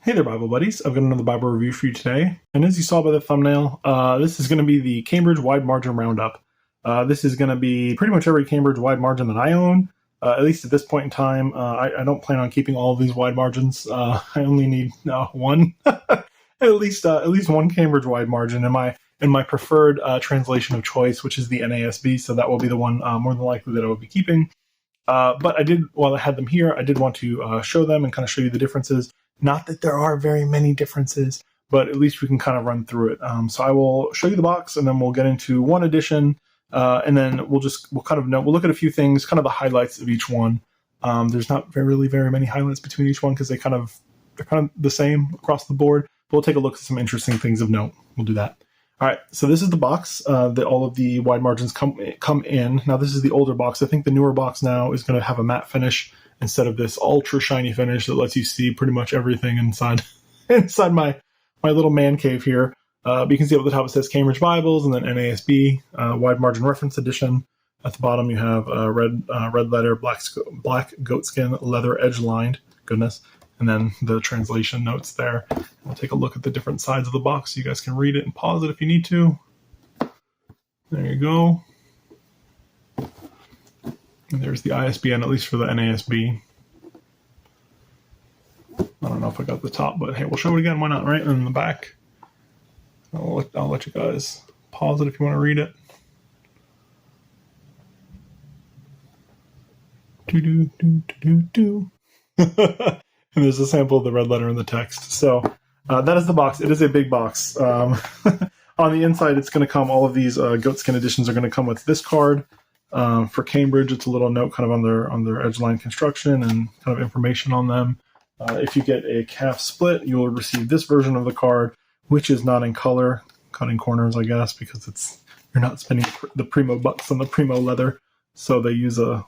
Hey there, Bible buddies. I've got another Bible review for you today. And as you saw by the thumbnail, this is going to be the Cambridge Wide Margin Roundup. This is going to be pretty much every Cambridge wide margin that I own, at least at this point in time. I don't plan on keeping all of these wide margins. I only need one, at least one Cambridge wide margin in my preferred translation of choice, which is the NASB. So that will be the one more than likely that I will be keeping. But while I had them here, I did want to show them and kind of show you the differences. Not that there are very many differences, but at least we can kind of run through it. So I will show you the box, and then we'll get into one edition, and then we'll look at a few things, kind of the highlights of each one. There's not really very many highlights between each one because they're kind of the same across the board. But we'll take a look at some interesting things of note. We'll do that. All right, so this is the box that all of the wide margins come in. Now this is the older box. I think the newer box now is going to have a matte finish instead of this ultra shiny finish that lets you see pretty much everything inside my little man cave here. But you can see up at the top it says Cambridge Bibles and then NASB Wide Margin Reference Edition. At the bottom you have red letter, black goatskin leather edge lined. Goodness. And then the translation notes there. We'll take a look at the different sides of the box so you guys can read it and pause it if you need to. There you go. And there's the ISBN, at least for the NASB. I don't know if I got the top, but hey, we'll show it again. Why not, right? And in the back, I'll let you guys pause it if you want to read it. And there's a sample of the red letter in the text. So that is the box. It is a big box. On the inside, it's going to come, all of these goatskin editions are going to come with this card. For Cambridge, it's a little note kind of on their edgeline construction and kind of information on them. If you get a calf split, you will receive this version of the card, which is not in color, cutting corners, I guess, because you're not spending the primo bucks on the primo leather. So they use a,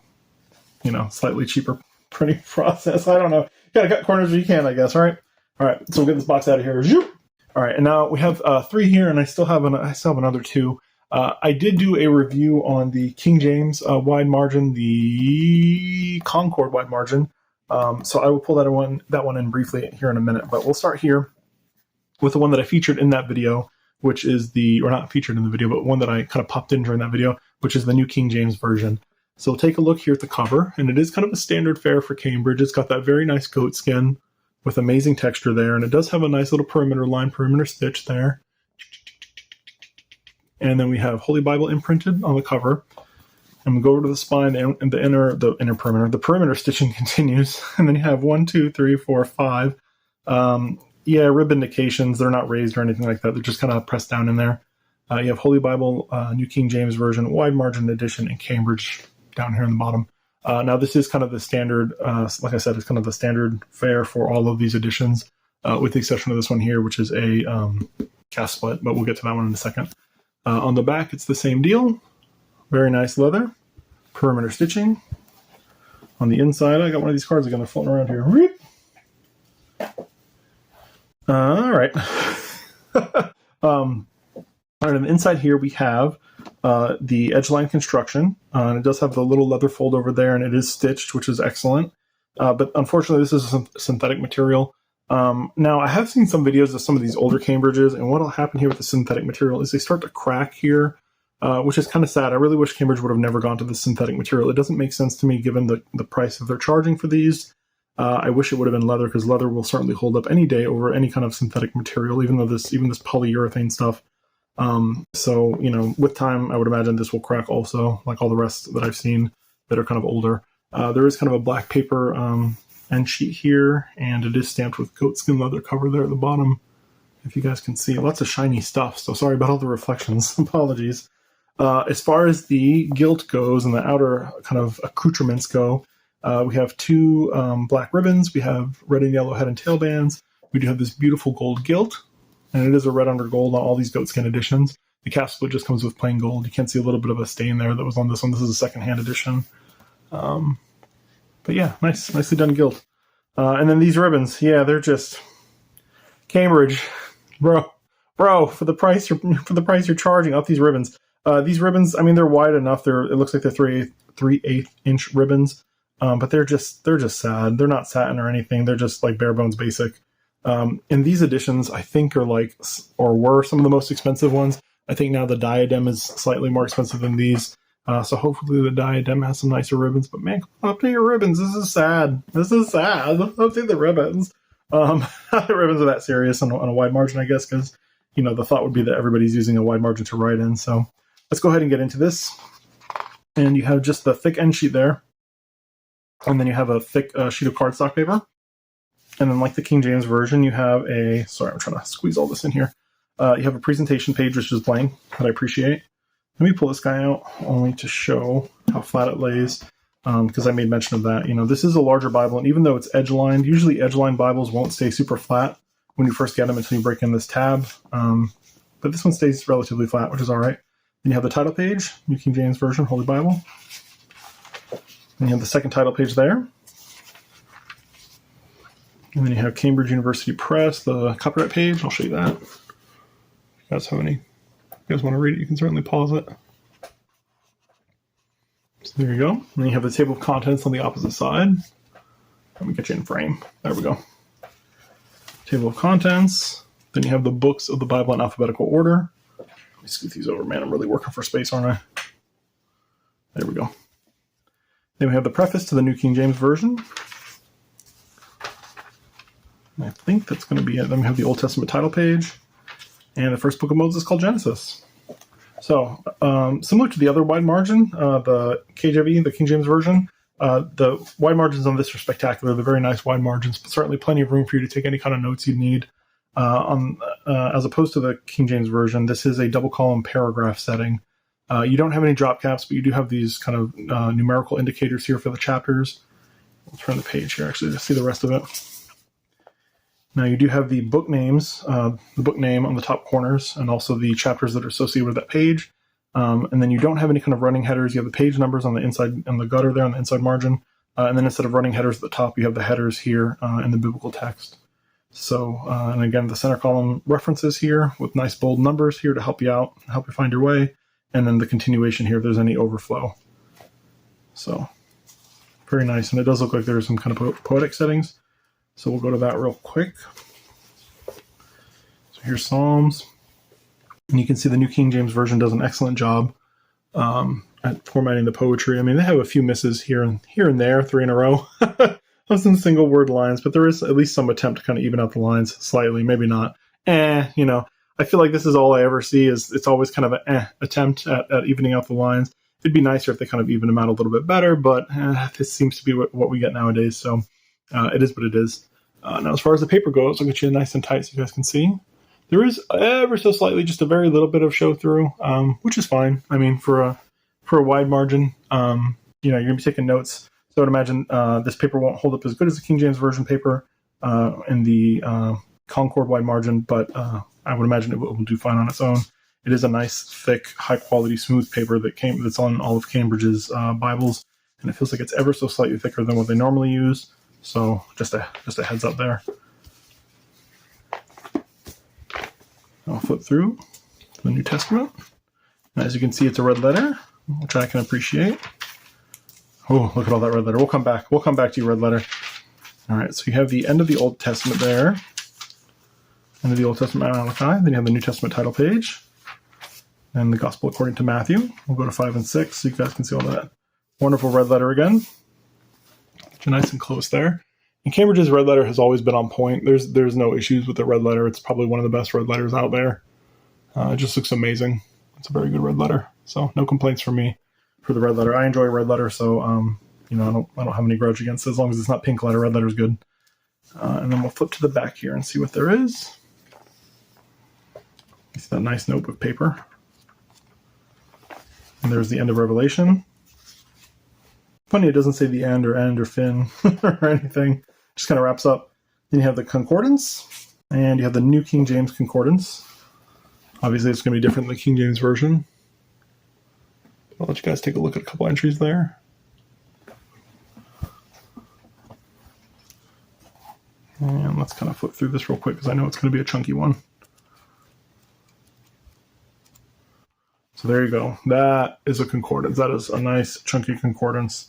slightly cheaper printing process. I don't know. You gotta cut corners where you can, I guess. All right. So we'll get this box out of here. All right, and now we have 3 here, and I still have another 2. I did do a review on the King James wide margin, the Concord wide margin. So I will pull that one in briefly here in a minute. But we'll start here with the one that I featured in that video, which is or not featured in the video, but one that I kind of popped in during that video, which is the New King James Version. So we'll take a look here at the cover, and it is kind of a standard fare for Cambridge. It's got that very nice goat skin with amazing texture there, and it does have a nice little perimeter stitch there. And then we have Holy Bible imprinted on the cover. And we go over to the spine and the inner perimeter. The perimeter stitching continues. And then you have 1, 2, 3, 4, 5. Rib indications. They're not raised or anything like that. They're just kind of pressed down in there. You have Holy Bible, New King James Version, Wide Margin Edition, and Cambridge down here in the bottom. Now this is kind of the standard, like I said, it's kind of the standard fare for all of these editions, with the exception of this one here, which is a calf split, but we'll get to that one in a second. On the back, it's the same deal. Very nice leather. Perimeter stitching. On the inside, I got one of these cards again. They're floating around here. All right. On the inside here, we have the edgeline construction. And it does have the little leather fold over there, and it is stitched, which is excellent. But unfortunately, this is a synthetic material. Now, I have seen some videos of some of these older Cambridges, and what will happen here with the synthetic material is they start to crack here, which is kind of sad. I really wish Cambridge would have never gone to the synthetic material. It doesn't make sense to me given the price that they're charging for these. I wish it would have been leather, because leather will certainly hold up any day over any kind of synthetic material, even this polyurethane stuff. So, with time, I would imagine this will crack also, like all the rest that I've seen that are kind of older. There is kind of a black paper end sheet here, and it is stamped with goatskin leather cover there at the bottom, if you guys can see. Lots of shiny stuff, so sorry about all the reflections. Apologies. As far as the gilt goes and the outer kind of accoutrements go, we have 2 black ribbons. We have red and yellow head and tail bands. We do have this beautiful gold gilt, and it is a red under gold on all these goatskin editions. The calf split just comes with plain gold. You can see a little bit of a stain there that was on this one. This is a secondhand edition. But yeah, nicely done gilt. And then these ribbons, they're just Cambridge, bro. For the price you're charging up these ribbons. These ribbons, I mean, they're wide enough. It looks like they're 3/8 inch ribbons. But they're just sad. They're not satin or anything. They're just like bare bones basic. And these editions, I think, are like, or were some of the most expensive ones. I think now the diadem is slightly more expensive than these. So hopefully the diadem has some nicer ribbons. But man, update your ribbons. This is sad. Update the ribbons. The ribbons are that serious on a wide margin, I guess, because, you know, the thought would be that everybody's using a wide margin to write in. So let's go ahead and get into this. And you have just the thick end sheet there. And then you have a thick sheet of cardstock paper. And then, like the King James Version, you have a, sorry, I'm trying to squeeze all this in here. You have a presentation page, which is blank, that I appreciate. Let me pull this guy out only to show how flat it lays, because I made mention of that. You know, this is a larger Bible, and even though it's edge-lined, usually edge-lined Bibles won't stay super flat when you first get them until you break in this tab. But this one stays relatively flat, which is all right. Then you have the title page, New King James Version, Holy Bible. Then you have the second title page there. And then you have Cambridge University Press, the copyright page. I'll show you that. If you guys have any, if you guys want to read it, you can certainly pause it. So there you go. And then you have the table of contents on the opposite side. Let me get you in frame. There we go. Table of contents. Then you have the books of the Bible in alphabetical order. Let me scoot these over, man. I'm really working for space, aren't I? There we go. Then we have the preface to the New King James Version. I think that's going to be it. Then we have the Old Testament title page. And the first book of Moses called Genesis. So, similar to the other wide margin, the KJV, the King James Version, the wide margins on this are spectacular. They're very nice wide margins, but certainly plenty of room for you to take any kind of notes you need. As opposed to the King James Version, this is a double column paragraph setting. You don't have any drop caps, but you do have these kind of numerical indicators here for the chapters. I'll turn the page here actually to see the rest of it. Now you do have the book names, the book name on the top corners, and also the chapters that are associated with that page. And then you don't have any kind of running headers. You have the page numbers on the inside, and the gutter there on the inside margin. And then instead of running headers at the top, you have the headers here in the biblical text. So, and again, the center column references here with nice bold numbers here to help you out, help you find your way. And then the continuation here if there's any overflow. So, very nice. And it does look like there's some kind of poetic settings. So we'll go to that real quick. So here's Psalms. And you can see the New King James Version does an excellent job at formatting the poetry. I mean, they have a few misses here and there, 3 in a row, of some single word lines, but there is at least some attempt to kind of even out the lines slightly, maybe not. You know, I feel like this is all I ever see is it's always kind of an attempt at evening out the lines. It'd be nicer if they kind of even them out a little bit better, but this seems to be what we get nowadays. So it is what it is. Now, as far as the paper goes, I'll get you nice and tight so you guys can see. There is ever so slightly just a very little bit of show through, which is fine. I mean, for a wide margin, you know, you're going to be taking notes. So I would imagine this paper won't hold up as good as the King James Version paper in the Concord wide margin, but I would imagine it will do fine on its own. It is a nice, thick, high-quality, smooth paper that's on all of Cambridge's Bibles, and it feels like it's ever so slightly thicker than what they normally use. So just a heads up there. I'll flip through to the New Testament. And as you can see, it's a red letter, which I can appreciate. Oh, look at all that red letter. We'll come back. We'll come back to you, red letter. All right, so you have the end of the Old Testament there. End of the Old Testament, Malachi. Then you have the New Testament title page. And the Gospel according to Matthew. We'll go to 5 and 6 so you guys can see all that wonderful red letter again. Nice and close there. And Cambridge's red letter has always been on point. There's no issues with the red letter. It's probably one of the best red letters out there. It just looks amazing. It's a very good red letter. So no complaints from me for the red letter. I enjoy red letter, so you know, I don't have any grudge against it as long as it's not pink letter. Red letter is good. And then we'll flip to the back here and see what there is. It's that nice notebook paper. And there's the end of Revelation. Funny, it doesn't say the end or fin or anything. Just kind of wraps up. Then you have the Concordance, and you have the New King James Concordance. Obviously, it's going to be different than the King James Version. I'll let you guys take a look at a couple entries there. And let's kind of flip through this real quick because I know it's going to be a chunky one. So there you go. That is a concordance. That is a nice chunky concordance.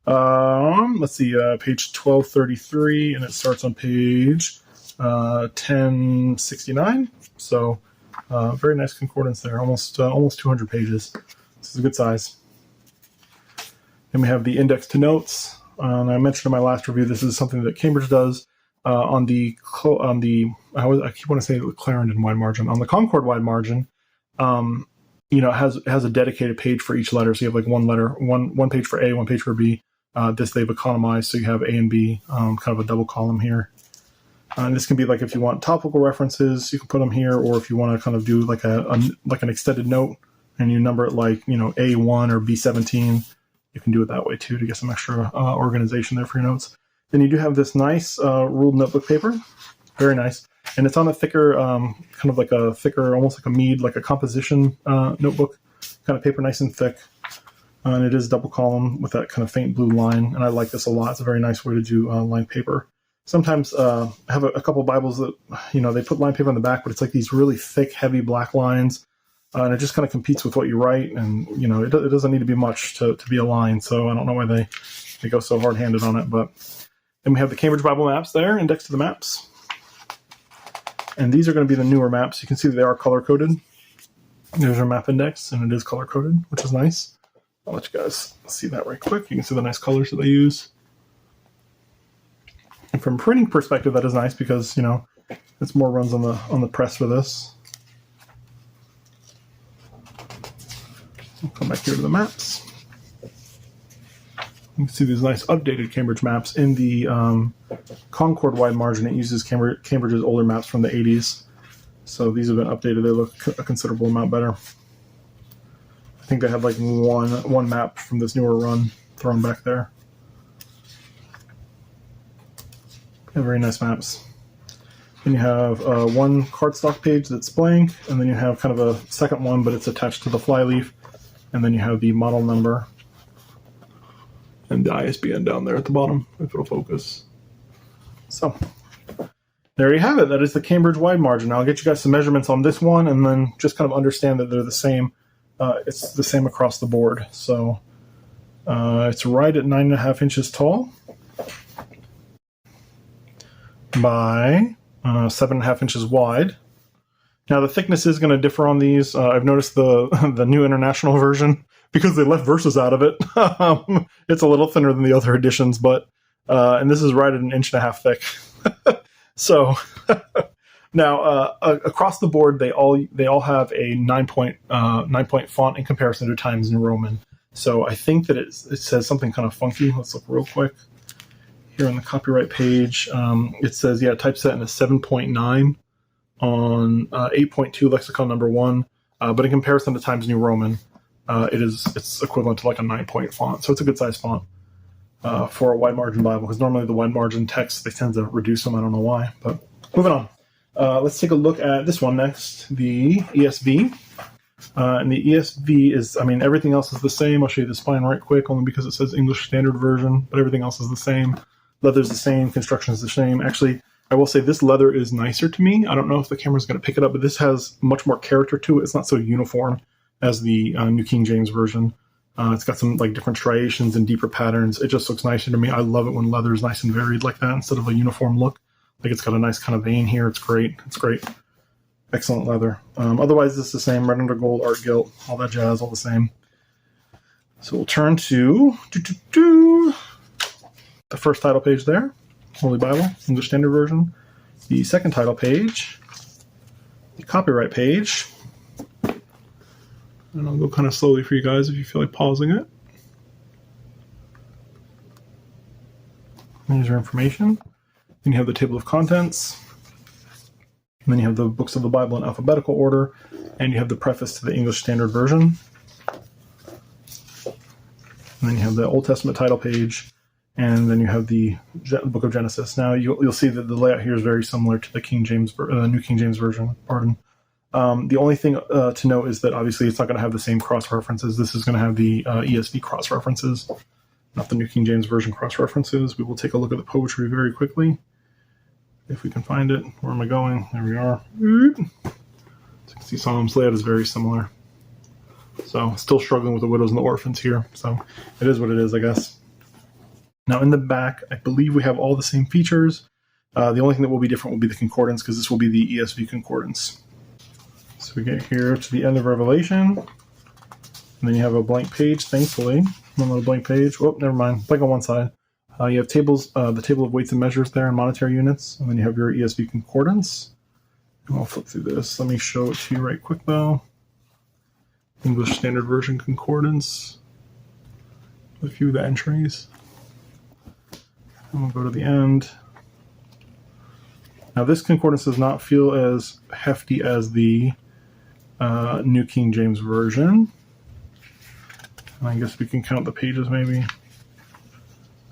Let's see, page 1233, and it starts on page 1069. So very nice concordance there, almost 200 pages. This is a good size. Then we have the index to notes. And I mentioned in my last review, this is something that Cambridge does on the I keep wanting to say Clarendon wide margin. On the Concord wide margin, it has a dedicated page for each letter. So you have like one letter, one page for A, one page for B. This they've economized, so you have A and B, kind of a double column here. And this can be like if you want topical references, you can put them here, or if you want to kind of do like an extended note and you number it like A1 or B17, you can do it that way too to get some extra organization there for your notes. Then you do have this nice ruled notebook paper, very nice, and it's on a thicker, kind of like a thicker, almost like a mead, like a composition notebook kind of paper, nice and thick. And it is double column with that kind of faint blue line, and I like this a lot. It's a very nice way to do lined paper. Sometimes I have a couple Bibles that, they put lined paper on the back, but it's like these really thick, heavy black lines, and it just kind of competes with what you write, and, it doesn't need to be much to be a line, so I don't know why they go so hard-handed on it. But then we have the Cambridge Bible maps there, indexed to the maps. And these are going to be the newer maps. You can see that they are color-coded. There's our map index, and it is color-coded, which is nice. I'll let you guys see that right quick. You can see the nice colors that they use. And from a printing perspective, that is nice because, it's more runs on the press for this. I'll come back here to the maps. You can see these nice updated Cambridge maps. In the Concord wide margin, it uses Cambridge's older maps from the 80s. So these have been updated. They look a considerable amount better. I think they have like one map from this newer run thrown back there. Yeah, very nice maps. Then you have one cardstock page that's blank, and then you have kind of a second one, but it's attached to the flyleaf. And then you have the model number and the ISBN down there at the bottom, if it'll focus. So there you have it. That is the Cambridge wide margin. I'll get you guys some measurements on this one, and then just kind of understand that they're the same. It's the same across the board. So it's right at 9.5 inches tall by 7.5 inches wide. Now the thickness is going to differ on these. I've noticed the New International Version, because they left verses out of it. It's a little thinner than the other editions, but and this is right at 1.5 inches thick. So now across the board, they all have a 9-point font in comparison to Times New Roman. So I think that it says something kind of funky. Let's look real quick here on the copyright page. It says typeset in a 7.9 on 8.2 lexicon number 1, but in comparison to Times New Roman, it's equivalent to like a 9-point font. So it's a good size font for a wide margin Bible, because normally the wide margin text, they tend to reduce them. I don't know why, but moving on. Let's take a look at this one next, the ESV. And the ESV is, everything else is the same. I'll show you the spine right quick, only because it says English Standard Version, but everything else is the same. Leather's the same, construction is the same. Actually, I will say this leather is nicer to me. I don't know if the camera's going to pick it up, but this has much more character to it. It's not so uniform as the New King James Version. It's got some like different striations and deeper patterns. It just looks nicer to me. I love it when leather is nice and varied like that instead of a uniform look. Like it's got a nice kind of vein here. It's great. It's great. Excellent leather. Otherwise, this is the same. Red under gold, art gilt, all that jazz, all the same. So we'll turn to the first title page there. Holy Bible, English Standard Version. The second title page. The copyright page. And I'll go kind of slowly for you guys if you feel like pausing it. There's your information. Then you have the table of contents. And then you have the books of the Bible in alphabetical order. And you have the preface to the English Standard Version. And then you have the Old Testament title page. And then you have the Book of Genesis. Now you'll see that the layout here is very similar to the New King James Version. Pardon. The only thing to note is that obviously it's not going to have the same cross references. This is going to have the ESV cross references, not the New King James Version cross references. We will take a look at the poetry very quickly, if we can find it. Where am I going? There we are. So you can see Psalms layout is very similar. So still struggling with the widows and the orphans here. So it is what it is, I guess. Now in the back, I believe we have all the same features. The only thing that will be different will be the concordance, because this will be the ESV Concordance. So we get here to the end of Revelation, and then you have a blank page, thankfully. One little blank page. Oh, never mind. Blank on one side. You have tables, the table of weights and measures there in monetary units, and then you have your ESV Concordance. And I'll flip through this. Let me show it to you right quick, though. English Standard Version Concordance. A few of the entries. And we'll go to the end. Now, this concordance does not feel as hefty as the New King James Version. I guess we can count the pages maybe.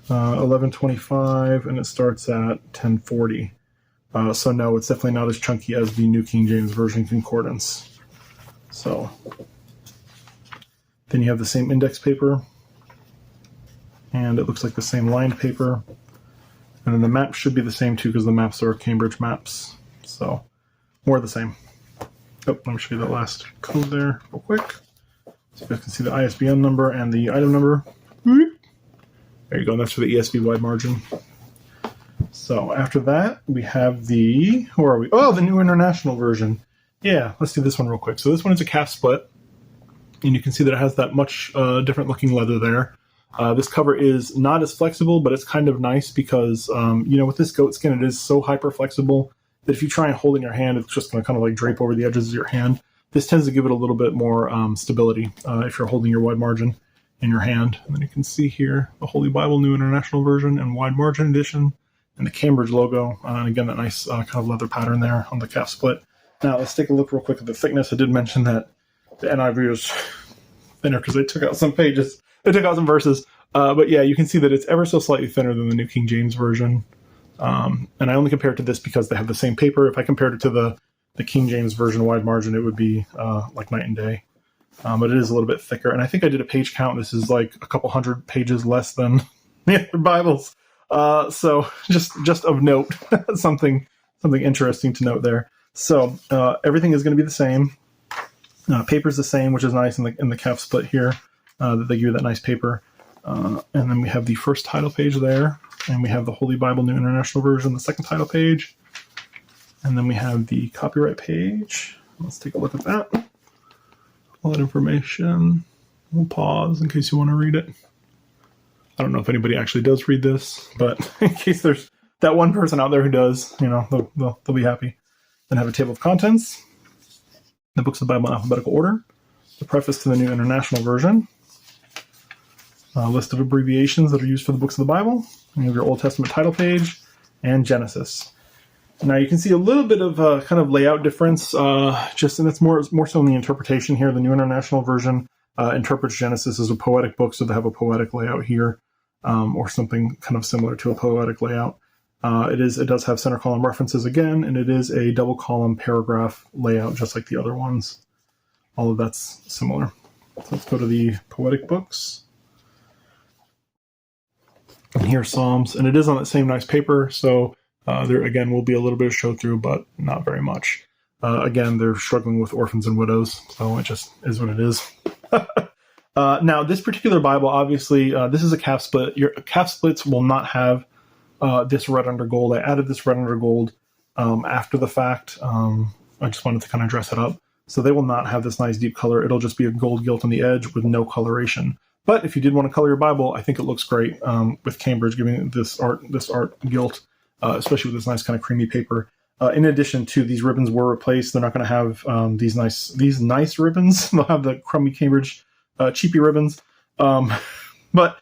1125, and it starts at 1040. So no, it's definitely not as chunky as the New King James Version Concordance. So then you have the same index paper, and it looks like the same lined paper. And then the maps should be the same too, because the maps are Cambridge maps. So more of the same. Oh, let me show you that last code there real quick. So you guys can see the ISBN number and the item number. There you go, and that's for the ESV wide margin. So after that, we have the, where are we? Oh, the New International Version. Yeah, let's do this one real quick. So this one is a calf split, and you can see that it has that much different looking leather there. This cover is not as flexible, but it's kind of nice because, with this goat skin, it is so hyper flexible that if you try and hold it in your hand, it's just going to kind of like drape over the edges of your hand. This tends to give it a little bit more stability if you're holding your wide margin in your hand. And then you can see here the Holy Bible New International Version and Wide Margin Edition and the Cambridge logo. And again, that nice kind of leather pattern there on the calf split. Now let's take a look real quick at the thickness. I did mention that the NIV is thinner because they took out some pages. They took out some verses. But yeah, you can see that it's ever so slightly thinner than the New King James Version. And I only compare it to this because they have the same paper. If I compared it to the King James Version wide margin, it would be like night and day. But it is a little bit thicker. And I think I did a page count. This is like a couple hundred pages less than the other Bibles. So just of note, something interesting to note there. So everything is going to be the same. Paper's the same, which is nice in the calf split here. That they give you that nice paper. And then we have the first title page there. And we have the Holy Bible New International Version, the second title page. And then we have the copyright page. Let's take a look at that. All that information. We'll pause in case you want to read it. I don't know if anybody actually does read this, but in case there's that one person out there who does, they'll be happy. Then have a table of contents, the books of the Bible in alphabetical order, the preface to the New International Version, a list of abbreviations that are used for the books of the Bible, and you have your Old Testament title page, and Genesis. Now you can see a little bit of kind of layout difference, and it's more so in the interpretation here. The New International Version interprets Genesis as a poetic book, so they have a poetic layout here, or something kind of similar to a poetic layout. It does have center column references again, and it is a double column paragraph layout, just like the other ones. All of that's similar. So let's go to the poetic books. And here's Psalms, and it is on that same nice paper, so there again will be a little bit of show through, but not very much. Again, they're struggling with orphans and widows, so it just is what it is. Now, this particular Bible, obviously, this is a calf split. Your calf splits will not have this red under gold. I added this red under gold after the fact. I just wanted to kind of dress it up. So they will not have this nice deep color. It'll just be a gold gilt on the edge with no coloration. But if you did want to color your Bible, I think it looks great with Cambridge giving this art gilt, especially with this nice kind of creamy paper. In addition to, these ribbons were replaced. They're not going to have these nice ribbons. They'll have the crummy Cambridge cheapy ribbons. But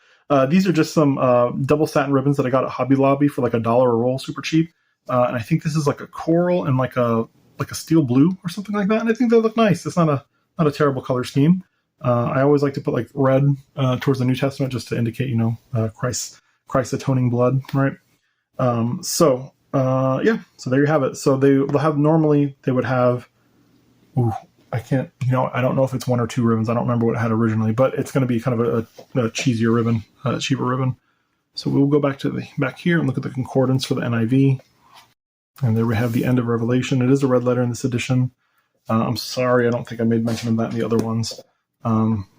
these are just some double satin ribbons that I got at Hobby Lobby for like $1 a roll, super cheap. And I think this is like a coral and like a steel blue or something like that. And I think they look nice. It's not a terrible color scheme. I always like to put like red towards the New Testament just to indicate, Christ's atoning blood, right? So there you have it. So they'll have, normally they would have, I don't know if it's one or two ribbons. I don't remember what it had originally, but it's going to be kind of a cheesier ribbon, a cheaper ribbon. So we'll go back here and look at the concordance for the NIV. And there we have the end of Revelation. It is a red letter in this edition. I'm sorry, I don't think I made mention of that in the other ones.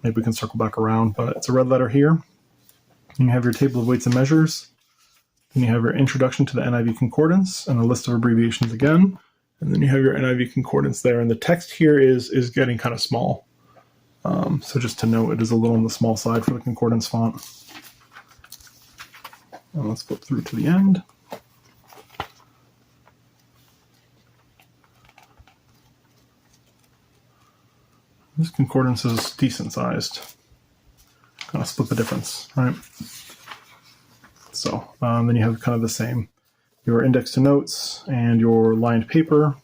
Maybe we can circle back around, but it's a red letter here. You have your table of weights and measures. Then you have your introduction to the NIV Concordance and a list of abbreviations again. And then you have your NIV Concordance there. And the text here is getting kind of small. So just to note, it is a little on the small side for the Concordance font. And let's flip through to the end. This Concordance is decent sized. Kind of split the difference, right? So then you have kind of the same, your index to notes and your lined paper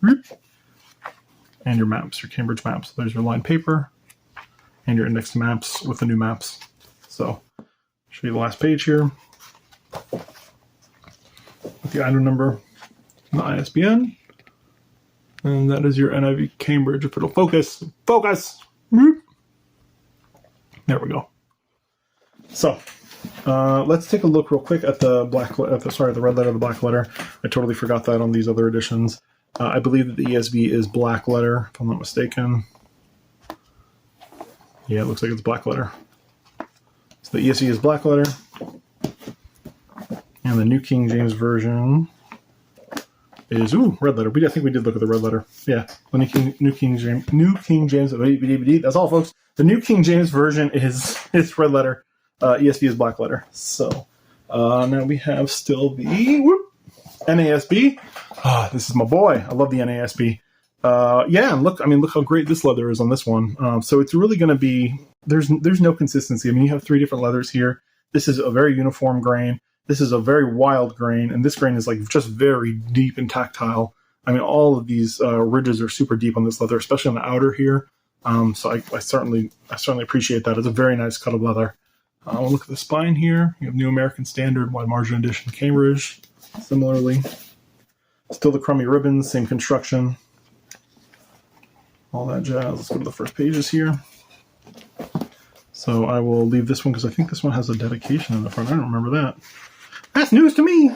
and your maps, your Cambridge maps. So there's your lined paper and your index to maps with the new maps. So I'll show you the last page here with the item number and the ISBN. And that is your NIV Cambridge. If it'll focus. There we go. So let's take a look real quick at the the red letter, the black letter. I totally forgot that on these other editions. I believe that the ESV is black letter, if I'm not mistaken. Yeah, it looks like it's black letter. So the ESV is black letter, and the New King James Version is red letter. I think we did look at the red letter. Yeah, the New King James. That's all, folks. The New King James Version is red letter. ESV is black letter. So now we have still the NASB. This is my boy. I love the NASB. Yeah, and look how great this leather is on this one. So it's really going to be, there's no consistency. I mean, you have 3 different leathers here. This is a very uniform grain. This is a very wild grain, and this grain is like just very deep and tactile. I mean, all of these ridges are super deep on this leather, especially on the outer here. So I certainly appreciate that. It's a very nice cut of leather. We'll look at the spine here. You have New American Standard, Wide Margin Edition, Cambridge. Similarly, still the crummy ribbons, same construction. All that jazz. Let's go to the first pages here. So I will leave this one because I think this one has a dedication in the front. I don't remember that. That's news to me.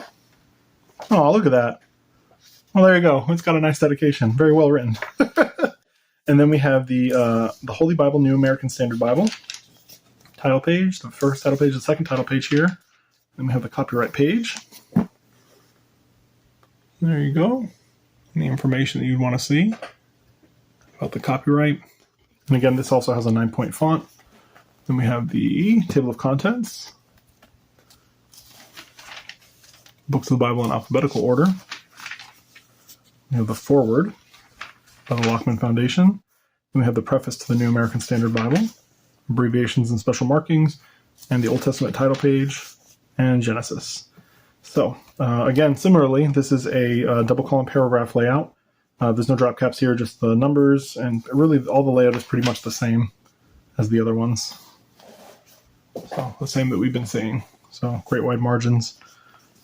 Oh, look at that. Well, there you go. It's got a nice dedication. Very well written. And then we have the Holy Bible, New American Standard Bible. Title page, the first title page, the second title page here. Then we have the copyright page. There you go. The information that you'd want to see about the copyright. And again, this also has a 9-point font. Then we have the table of contents. Books of the Bible in alphabetical order. We have the foreword by the Lockman Foundation. Then we have the preface to the New American Standard Bible, abbreviations and special markings, and the Old Testament title page, and Genesis. So, again, similarly, this is a double column paragraph layout. There's no drop caps here, just the numbers, and really all the layout is pretty much the same as the other ones. So, the same that we've been seeing. So, great wide margins.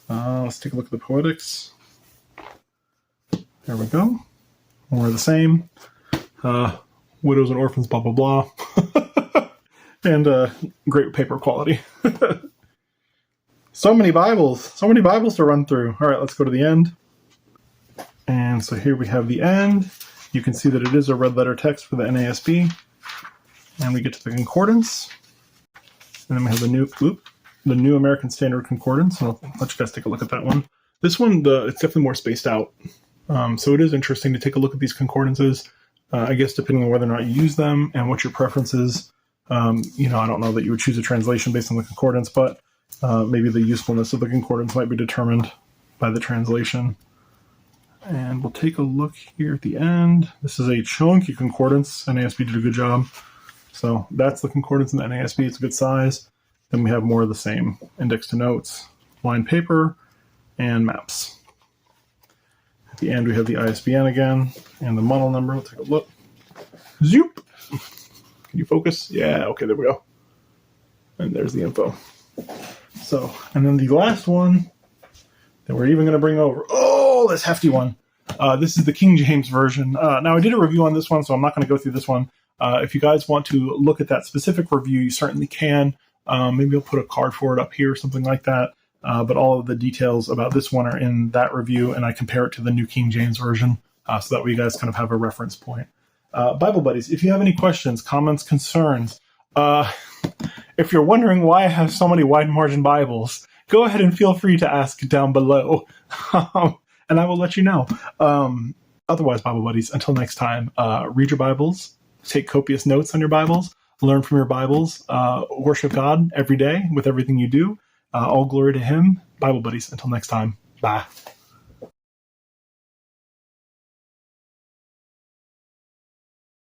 Let's take a look at the Poetics. There we go. More of the same. Widows and orphans, blah, blah, blah. And great paper quality. So many Bibles to run through. All right, let's go to the end. And so here we have the end. You can see that it is a red letter text for the NASB. And we get to the Concordance. And then we have the New American Standard Concordance. And I'll let you guys take a look at that one. This one, it's definitely more spaced out. So it is interesting to take a look at these concordances. I guess depending on whether or not you use them and what your preference is. I don't know that you would choose a translation based on the concordance, but maybe the usefulness of the concordance might be determined by the translation. And we'll take a look here at the end. This is a chunky concordance. NASB did a good job. So that's the concordance in the NASB. It's a good size. Then we have more of the same index to notes, lined paper, and maps. At the end, we have the ISBN again and the model number. We'll take a look. Zoop! Can you focus? Yeah, okay, there we go. And there's the info. So, and then the last one that we're even going to bring over. Oh, this hefty one. This is the King James Version. Now, I did a review on this one, so I'm not going to go through this one. If you guys want to look at that specific review, you certainly can. Maybe I'll put a card for it up here or something like that. But all of the details about this one are in that review, and I compare it to the New King James Version so that way you guys kind of have a reference point. Bible Buddies, if you have any questions, comments, concerns, if you're wondering why I have so many wide margin Bibles, go ahead and feel free to ask down below, and I will let you know. Otherwise, Bible buddies, until next time, read your Bibles, take copious notes on your Bibles, learn from your Bibles, worship God every day with everything you do. All glory to Him. Bible buddies, until next time. Bye.